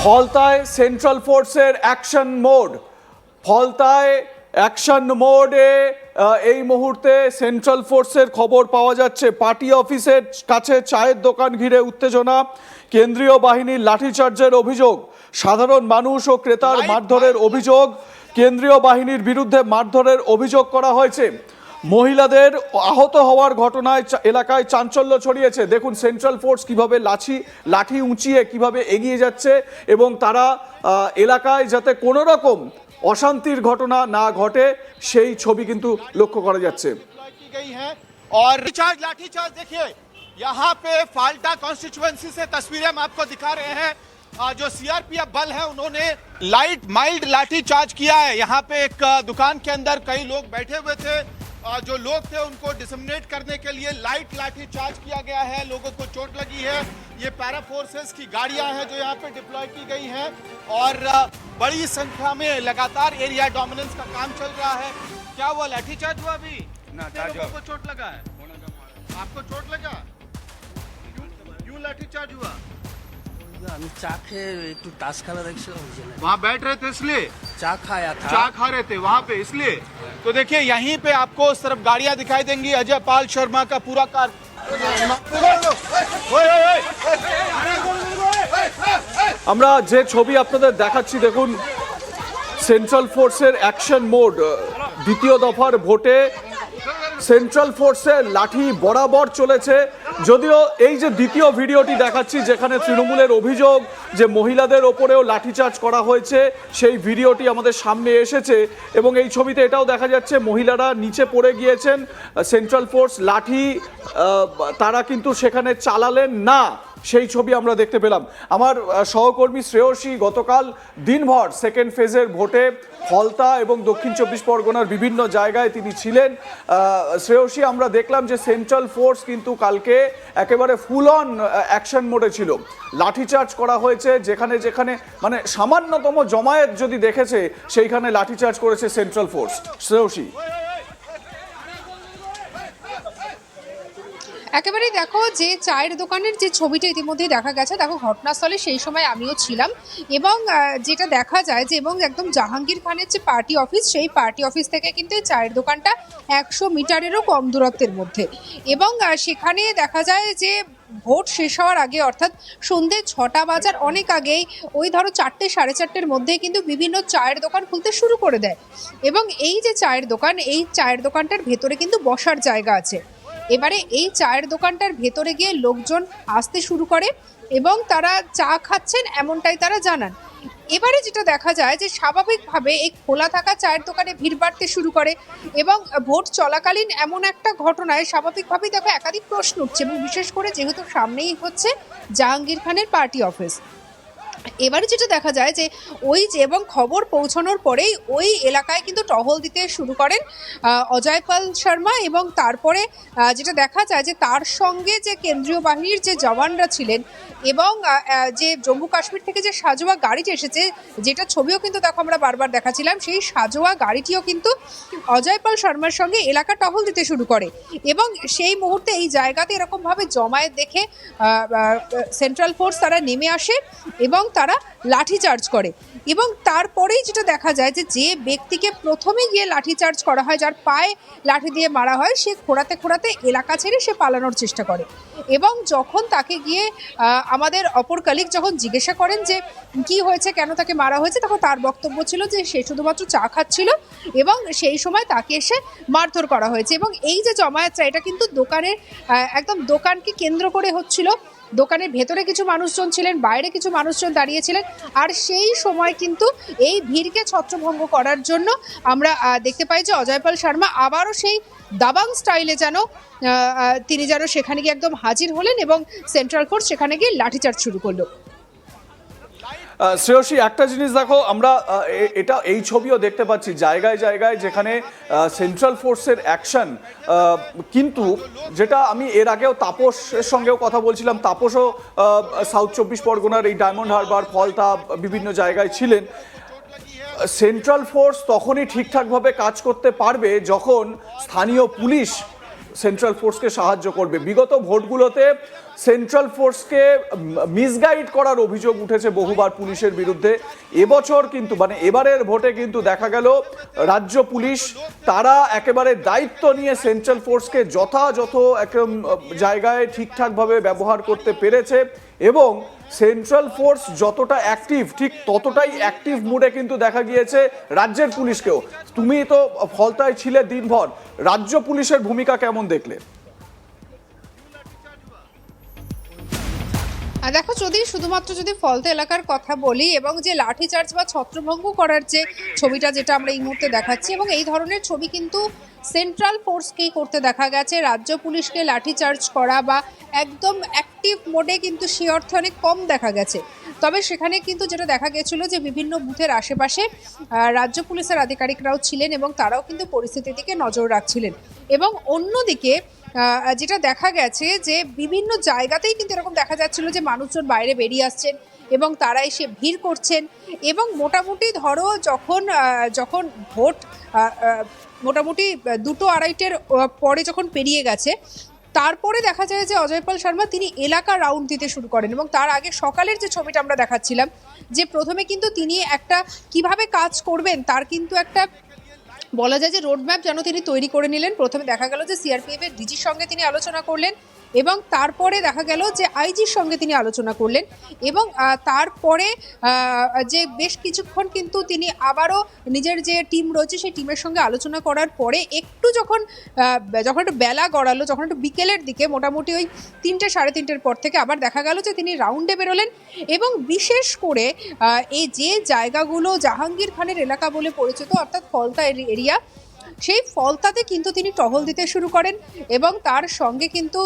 ফলতায় central ফোর্সের action mode. ফলতায় action মোডে এই মুহূর্তে সেন্ট্রাল ফোর্সের খবর পাওয়া যাচ্ছে। পার্টি অফিসের কাছে চায়ের দোকান ঘিরে উত্তেজনা, কেন্দ্রীয় বাহিনীর লাঠিচার্জের অভিযোগ, সাধারণ মানুষ ও ক্রেতার মারধরের অভিযোগ। কেন্দ্রীয় বাহিনীর বিরুদ্ধে মারধরের অভিযোগ করা হয়েছে। মহিলাদের আহত হওয়ার ঘটনায় এলাকায় চাঞ্চল্য ছড়িয়েছে। দেখুন সেন্ট্রাল ফোর্স কিভাবে লাঠি উঁচিয়ে কিভাবে এগিয়ে যাচ্ছে এবং তারা এলাকায় যাতে কোনো রকম অশান্তির ঘটনা না ঘটে সেই ছবি কিন্তু লক্ষ্য করা যাচ্ছে। और लाठीचार्ज देखिए, यहाँ पे फाल्टा कॉन्स्टिट्यूएंसी से तस्वीरें हम आपको दिखा रहे हैं। जो सीआरपीएफ बल है उन्होंने माइल्ड लाठीचार्ज किया है। यहाँ पे एक दुकान के अंदर कई लोग बैठे हुए थे, जो लोग थे उनको डिसमिनेट करने के लिए लाइट लाठीचार्ज किया गया है। लोगों को चोट लगी है। ये पैरा फोर्सेस की गाड़ियां हैं जो यहाँ पे डिप्लॉय की गई हैं और बड़ी संख्या में लगातार एरिया डोमिनेंस का काम चल रहा है। क्या हुआ, लाठीचार्ज हुआ अभी? लोगों को चोट लगा है? आपको चोट लगा? क्यों लाठीचार्ज हुआ? আমি চা খেয়ে একটু তাস খেলা দেখছিলাম। वहाँ बैठ रहे थे इसलिए চা खाया था। चा खा रहे थे वहाँ पे इसलिए। तो देखिए यहीं पे आपको उस तरफ गाड़ियां दिखाई देंगी। अजय पाल शर्मा का पूरा कार আমরা যে ছবি আপনাদের দেখাচ্ছি দেখুন, সেন্ট্রাল ফোর্সের অ্যাকশন মোড। দ্বিতীয় দফার ভোটে সেন্ট্রাল ফোর্সের লাঠি বরাবর চলেছে। যদিও এই যে দ্বিতীয় ভিডিওটি দেখাচ্ছি যেখানে তৃণমূলের অভিযোগ যে মহিলাদের ওপরেও লাঠিচার্জ করা হয়েছে, সেই ভিডিওটি আমাদের সামনে এসেছে এবং এই ছবিতে এটাও দেখা যাচ্ছে মহিলারা নিচে পড়ে গিয়েছেন। সেন্ট্রাল ফোর্স লাঠি তারা কিন্তু সেখানে চালালেন না, সেই ছবি আমরা দেখতে পেলাম। আমার সহকর্মী শ্রেয়সী গতকাল দিনভর সেকেন্ড ফেজের ভোটে ফলতা এবং দক্ষিণ চব্বিশ পরগনার বিভিন্ন জায়গায় তিনি ছিলেন। শ্রেয়সী, আমরা দেখলাম যে সেন্ট্রাল ফোর্স কিন্তু কালকে একেবারে ফুল অন অ্যাকশন মোডে ছিল। লাঠিচার্জ করা হয়েছে যেখানে যেখানে মানে সামান্যতম জমায়েত যদি দেখেছে সেইখানে লাঠিচার্জ করেছে সেন্ট্রাল ফোর্স। শ্রেয়সী, একেবারেই দেখো যে চায়ের দোকানের যে ছবিটা ইতিমধ্যেই দেখা গেছে, দেখো ঘটনাস্থলে সেই সময় আমিও ছিলাম এবং যেটা দেখা যায় যে এবং একদম জাহাঙ্গীর খানের যে পার্টি অফিস, সেই পার্টি অফিস থেকে কিন্তু এই চায়ের দোকানটা 100 মিটারেরও কম দূরত্বের মধ্যে এবং সেখানে দেখা যায় যে ভোট শেষ হওয়ার আগে অর্থাৎ সন্ধ্যে 6টা বাজার অনেক আগেই ওই ধরো 4টে সাড়ে 4টের মধ্যেই কিন্তু বিভিন্ন চায়ের দোকান খুলতে শুরু করে দেয় এবং এই যে চায়ের দোকান, এই চায়ের দোকানটার ভেতরে কিন্তু বসার জায়গা আছে। এবারে এই চায়ের দোকানটার ভেতরে গিয়ে লোকজন আসতে শুরু করে এবং তারা চা খাচ্ছেন এমনটাই তারা জানান। এবারে যেটা দেখা যায় যে স্বাভাবিকভাবে এই খোলা থাকা চায়ের দোকানে ভিড় বাড়তে শুরু করে এবং ভোট চলাকালীন এমন একটা ঘটনায় স্বাভাবিকভাবেই দেখো একাধিক প্রশ্ন উঠছে এবং বিশেষ করে যেহেতু সামনেই হচ্ছে জাহাঙ্গীর খানের পার্টি অফিস। এবারে যেটা দেখা যায় যে ওই যে এবং খবর পৌঁছানোর পরেই ওই এলাকায় কিন্তু টহল দিতে শুরু করেন অজয় পাল শর্মা এবং তারপরে যেটা দেখা যায় যে তার সঙ্গে যে কেন্দ্রীয় বাহিনীর যে জওয়ানরা ছিলেন এবং যে জম্মু কাশ্মীর থেকে যে সাজোয়া গাড়িটি এসেছে, যেটা ছবিও কিন্তু দেখো আমরা বারবার দেখাচ্ছিলাম, সেই সাজোয়া গাড়িটিও কিন্তু অজয় পাল শর্মার সঙ্গে এলাকা টহল দিতে শুরু করে এবং সেই মুহূর্তে এই জায়গাতে এরকমভাবে জমায়েত দেখে সেন্ট্রাল ফোর্স তারা নেমে আসে এবং তারা লাঠিচার্জ করে এবং তারপরেই যেটা দেখা যায় যে যে ব্যক্তিকে প্রথমে গিয়ে লাঠিচার্জ করা হয়, যার পায়ে লাঠি দিয়ে মারা হয়, সে খোঁড়াতে খোঁড়াতে এলাকা ছেড়ে সে পালানোর চেষ্টা করে এবং যখন তাকে গিয়ে আমাদের অপর কলিগ যখন জিজ্ঞাসা করেন যে কি হয়েছে, কেন তাকে মারা হয়েছে, তখন তার বক্তব্য ছিল যে সে শুধুমাত্র চা খাচ্ছিল এবং সেই সময় তাকে এসে মারধর করা হয়েছে এবং এই যে জমায়েতটা এটা কিন্তু দোকানের একদম দোকানকে কেন্দ্র করে হচ্ছিল। দোকানের ভেতরে কিছু মানুষজন ছিলেন, বাইরে কিছু মানুষজন দাঁড়িয়েছিলেন আর সেই সময় কিন্তু এই ভিড়কে ছত্রভঙ্গ করার জন্য আমরা দেখতে পাই যে অজয় পাল শর্মা আবারও সেই দাবাং স্টাইলে তিনি যেন সেখানে গিয়ে একদম হাজির হলেন এবং সেন্ট্রাল ফোর্স সেখানে গিয়ে লাঠিচার্জ শুরু করলো। শ্রেয়সী, একটা জিনিস দেখো, আমরা এই ছবিও দেখতে পাচ্ছি জায়গায় জায়গায় যেখানে সেন্ট্রাল ফোর্সের অ্যাকশন, কিন্তু যেটা আমি এর আগেও তাপসের সঙ্গেও কথা বলছিলাম, তাপসও সাউথ চব্বিশ পরগনার এই ডায়মন্ড হারবার ফলতা বিভিন্ন জায়গায় ছিলেন। সেন্ট্রাল ফোর্স তখনই ঠিকঠাকভাবে কাজ করতে পারবে যখন স্থানীয় পুলিশ সেন্ট্রাল ফোর্সকে সাহায্য করবে। বিগত ভোটগুলোতে সেন্ট্রাল ফোর্সকে মিসগাইড করার অভিযোগ উঠেছে বহুবার পুলিশের বিরুদ্ধে। এবছর কিন্তু মানে এবারের ভোটে কিন্তু দেখা গেল রাজ্য পুলিশ তারা একেবারে দায়িত্ব নিয়ে সেন্ট্রাল ফোর্সকে যথাযথ একদম জায়গায় ঠিকঠাকভাবে ব্যবহার করতে পেরেছে এবং সেন্ট্রাল ফোর্স যতটা অ্যাক্টিভ ঠিক ততটাই অ্যাক্টিভ মুডে কিন্তু দেখা গিয়েছে রাজ্যের পুলিশকেও। তুমি তো ফলতায় ছিলে দিনভর, রাজ্য পুলিশের ভূমিকা কেমন দেখলে? দেখো, যদি শুধুমাত্র যদি ফলতা এলাকার কথা বলি এবং যে লাঠিচার্জ বা ছত্রভঙ্গ করার যে ছবিটা যেটা আমরা এই মুহূর্তে দেখাচ্ছি, এবং এই ধরনের ছবি কিন্তু সেন্ট্রাল ফোর্সকেই করতে দেখা গেছে। রাজ্য পুলিশকে লাঠিচার্জ করা বা একদম অ্যাক্টিভ মোডে কিন্তু সে অর্থে অনেক কম দেখা গেছে। তবে সেখানে কিন্তু যেটা দেখা গেছিল যে বিভিন্ন বুথের আশেপাশে রাজ্য পুলিশের আধিকারিকরাও ছিলেন এবং তারাও কিন্তু পরিস্থিতির দিকে নজর রাখছিলেন। এবং অন্যদিকে যেটা দেখা গেছে যে বিভিন্ন জায়গাতেই কিন্তু এরকম দেখা যাচ্ছিল যে মানুষজন বাইরে বেরিয়ে আসছেন এবং তারা এসে ভিড় করছেন। এবং মোটামুটি ধরো যখন ভোট মোটামুটি 2-2:30 পরে যখন পেরিয়ে গেছে, তারপরে দেখা যায় যে অজয়পাল শর্মা তিনি এলাকা রাউন্ড দিতে শুরু করেন। এবং তার আগে সকালের যে ছবিটা আমরা দেখাচ্ছিলাম যে প্রথমে কিন্তু তিনি একটা কিভাবে কাজ করবেন তার কিন্তু একটা বলা যায় যে রোডম্যাপ যেন তিনি তৈরি করে নিলেন। প্রথমে দেখা গেল যে সিআরপিএফ এর ডিজির সঙ্গে তিনি আলোচনা করলেন এবং তারপরে দেখা গেল যে আইজির সঙ্গে তিনি আলোচনা করলেন এবং তারপরে যে বেশ কিছুক্ষণ কিন্তু তিনি আবারও নিজের যে টিম রয়েছে সেই টিমের সঙ্গে আলোচনা করার পরে একটু যখন একটু বেলা গড়ালো, যখন একটু বিকেলের দিকে মোটামুটি ওই 3-3:30 পর থেকে আবার দেখা গেল যে তিনি রাউন্ডে বেরোলেন। এবং বিশেষ করে এই যে জায়গাগুলো জাহাঙ্গীর খানের এলাকা বলে পরিচিত অর্থাৎ ফলতা এরিয়া, সেই ফলতাতে কিন্তু তিনি টহল দিতে শুরু করেন এবং তার সঙ্গে কিন্তু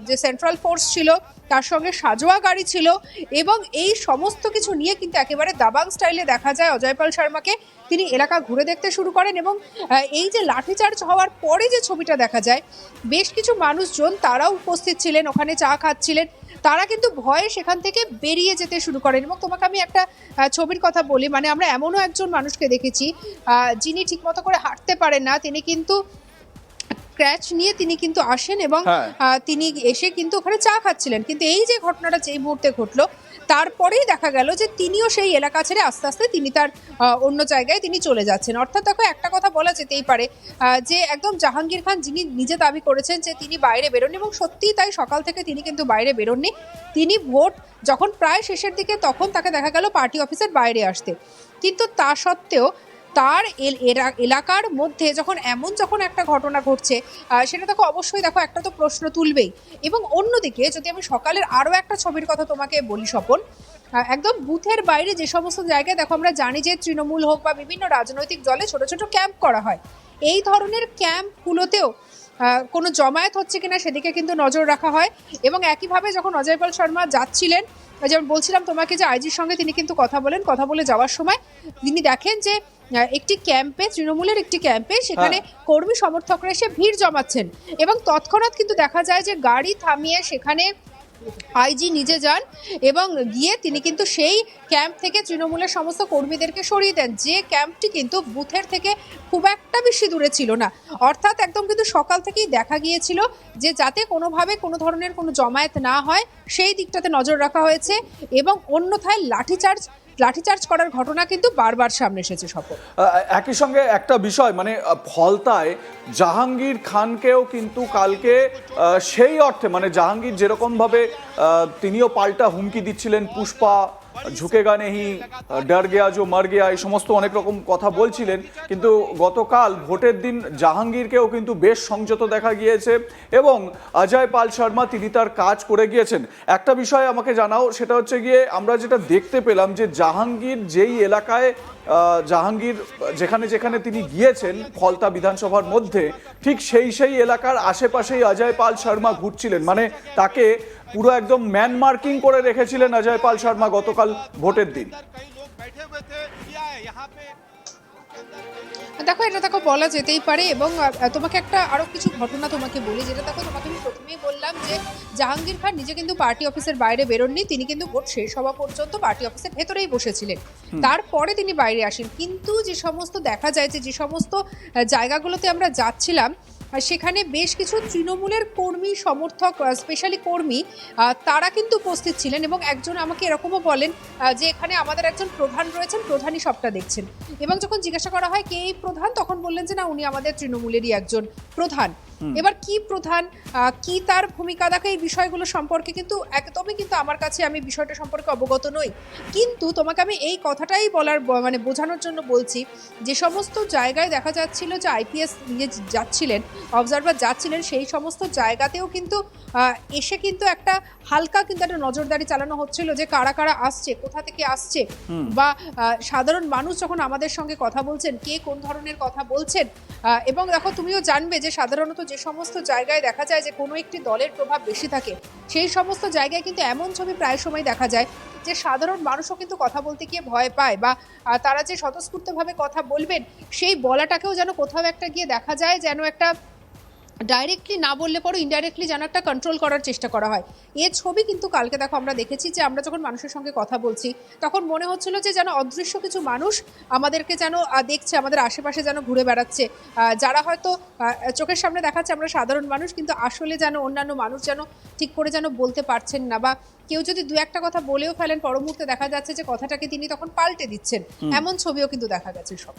যে সেন্ট্রাল ফোর্স ছিল তার সঙ্গে সাজোয়া গাড়ি ছিল এবং এই সমস্ত কিছু নিয়ে কিন্তু একেবারে দাবাং স্টাইলে দেখা যায় অজয়পাল শর্মাকে। তিনি এলাকা ঘুরে দেখতে শুরু করেন এবং এই যে লাঠিচার্জ হওয়ার পরে যে ছবিটা দেখা যায়, বেশ কিছু মানুষজন তারাও উপস্থিত ছিলেন, ওখানে চা খাচ্ছিলেন, তারা কিন্তু ভয়ে সেখান থেকে বেরিয়ে যেতে শুরু করেন। এবং তোমাকে আমি একটা ছবির কথা বলি, মানে আমরা এমনও একজন মানুষকে দেখেছি যিনি ঠিকমতো করে হাঁটতে পারেন না, তিনি কিন্তু ক্র্যাচ নিয়ে তিনি কিন্তু আসেন এবং তিনি এসে কিন্তু ওখানে চা খাচ্ছিলেন। কিন্তু এই যে ঘটনাটা যেই মুহূর্তে ঘটলো তারপরেই দেখা গেল যে তিনিও সেই এলাকা ছেড়ে আস্তে আস্তে তিনি তার অন্য জায়গায় তিনি চলে যাচ্ছেন। অর্থাৎ দেখো, একটা কথা বলা যেতেই পারে যে একদম জাহাঙ্গীর খান যিনি নিজে দাবি করেছেন যে তিনি বাইরে বেরোন এবং সত্যিই তাই, সকাল থেকে তিনি কিন্তু বাইরে বেরোননি। তিনি ভোট যখন প্রায় শেষের দিকে তখন তাকে দেখা গেল পার্টি অফিসের বাইরে আসতে, কিন্তু তা সত্ত্বেও তার এলাকার মধ্যে যখন একটা ঘটনা ঘটছে সেটা দেখো অবশ্যই দেখো একটা তো প্রশ্ন তুলবেই। এবং অন্যদিকে যদি আমি সকালের আরও একটা ছবির কথা তোমাকে বলি স্বপন, একদম বুথের বাইরে যে সমস্ত জায়গায় দেখো আমরা জানি যে তৃণমূল হোক বা বিভিন্ন রাজনৈতিক দলে ছোট ছোট ক্যাম্প করা হয়, এই ধরনের ক্যাম্পগুলোতেও কোনো জমায়েত হচ্ছে কিনা সেদিকে কিন্তু নজর রাখা হয়। এবং একইভাবে যখন অজয়পাল শর্মা যাচ্ছিলেন, যেমন বলছিলাম তোমাকে যে আইজির সঙ্গে তিনি কিন্তু কথা বলে যাওয়ার সময় তিনি দেখেন যে একটি ক্যাম্পে, তৃণমূলের একটি ক্যাম্পে সেখানে কর্মী সমর্থকরা এসে ভিড় জমাচ্ছেন এবং তৎক্ষণাৎ কিন্তু দেখা যায় যে গাড়ি থামিয়ে সেখানে আইজি নিজে যান এবং গিয়ে তিনি কিন্তু সেই ক্যাম্প থেকে তৃণমূলের সমস্ত কর্মীদেরকে সরিয়ে দেন, যে ক্যাম্পটি কিন্তু বুথের থেকে খুব একটা বেশি দূরে ছিল না। অর্থাৎ একদম কিন্তু সকাল থেকেই দেখা গিয়েছিল যে যাতে কোনোভাবে কোনো ধরনের কোনো জমায়েত না হয় সেই দিকটাতে নজর রাখা হয়েছে। এবং অন্যথায় লাঠিচার্জ করার ঘটনা কিন্তু বারবার সামনে এসেছে। সফল একই সঙ্গে একটা বিষয়, মানে ফলতায় জাহাঙ্গীর খানকেও কিন্তু কালকে সেই অর্থে মানে জাহাঙ্গীর যেরকমভাবে তিনিও পাল্টা হুমকি দিচ্ছিলেন, পুষ্পা ঝুঁকেগা নেহি, ডর গেয়া জো মর গেয়া, এই সমস্ত অনেক রকম কথা বলছিলেন, কিন্তু গতকাল ভোটের দিন জাহাঙ্গীরকেও কিন্তু বেশ সংযত দেখা গিয়েছে এবং অজয় পাল শর্মা তিনি তার কাজ করে গিয়েছেন। একটা বিষয় আমাকে জানাও, সেটা হচ্ছে গিয়ে আমরা যেটা দেখতে পেলাম যে জাহাঙ্গীর যেই এলাকায় জাহাঙ্গীর যেখানে যেখানে তিনি গিয়েছেন ফলতা বিধানসভার মধ্যে, ঠিক সেই এলাকার আশেপাশেই অজয় পাল শর্মা ঘুরছিলেন, মানে তাকে পুরো একদম ম্যান মার্কিং করে রেখেছিলেন অজয় পাল শর্মা গতকাল ভোটের দিন। দেখো, এটা দেখো বলা যেতেই পারে। এবং তোমাকে একটা আরো কিছু ঘটনা তোমাকে বলি, যেটা দেখো তোমাকে আমি প্রথমেই বললাম যে জাহাঙ্গীর খান নিজে কিন্তু পার্টি অফিসের বাইরে বেরোননি, তিনি কিন্তু ভোট শেষ হওয়া পর্যন্ত পার্টি অফিসের ভেতরেই বসেছিলেন, তারপরে তিনি বাইরে আসেন। কিন্তু যে সমস্ত দেখা যায় যে সমস্ত জায়গাগুলোতে আমরা যাচ্ছিলাম সেখানে বেশ কিছু তৃণমূলের কর্মী সমর্থক স্পেশালি কর্মী তারা কিন্তু উপস্থিত ছিলেন এবং একজন আমাকে এরকমও বলেন যে এখানে আমাদের একজন প্রধান রয়েছেন, প্রধানই সবটা দেখছেন। এবং যখন জিজ্ঞাসা করা হয় কে এই প্রধান, তখন বললেন যে না উনি আমাদের তৃণমূলেরই একজন প্রধান। এবার কি প্রধান, কি তার ভূমিকা দেখে এই বিষয়গুলো সম্পর্কে কিন্তু একদমই কিন্তু আমার কাছে, আমি বিষয়টা সম্পর্কে অবগত নই। কিন্তু তোমাকে আমি এই কথাটাই বলার মানে বোঝানোর জন্য বলছি, যে সমস্ত জায়গায় দেখা যাচ্ছিল যে আইপিএস নিয়ে যাচ্ছিলেন, অবজারভার যাচ্ছিলেন, সেই সমস্ত জায়গাতেও কিন্তু এসে কিন্তু একটা হালকা কিন্তু একটা নজরদারি চালানো হচ্ছিল যে কারা কারা আসছে, কোথা থেকে আসছে, বা সাধারণ মানুষ যখন আমাদের সঙ্গে কথা বলছেন কে কোন ধরনের কথা বলছেন। এবং দেখো তুমিও জানবে যে সাধারণত যে সমস্ত জায়গায় দেখা যায় যে কোনো একটি দলের প্রভাব বেশি থাকে, সেই সমস্ত জায়গায় কিন্তু এমন ছবি প্রায় সময় দেখা যায় যে সাধারণ মানুষও কিন্তু কথা বলতে গিয়ে ভয় পায়, বা তারা যে স্বতঃস্ফূর্তভাবে কথা বলবেন সেই বলাটাকেও যেন কোথাও একটা গিয়ে দেখা যায় যেন একটা ডাইরেক্টলি না বললে পরে ইনডাইরেক্টলি যেন একটা কন্ট্রোল করার চেষ্টা করা হয়। এর ছবি কিন্তু কালকে দেখো আমরা দেখেছি যে আমরা যখন মানুষের সঙ্গে কথা বলছি তখন মনে হচ্ছিল যে যেন অদৃশ্য কিছু মানুষ আমাদেরকে যেন দেখছে, আমাদের আশেপাশে যেন ঘুরে বেড়াচ্ছে, যারা হয়তো চোখের সামনে দেখাচ্ছে আমরা সাধারণ মানুষ, কিন্তু আসলে যেন অন্যান্য মানুষ যেন ঠিক করে যেন বলতে পারছেন না, বা কেউ যদি দু একটা কথা বলেও ফেলেন পর মুহূর্তে দেখা যাচ্ছে যে কথাটাকে তিনি তখন পাল্টে দিচ্ছেন, এমন ছবিও কিন্তু দেখা গেছে সব।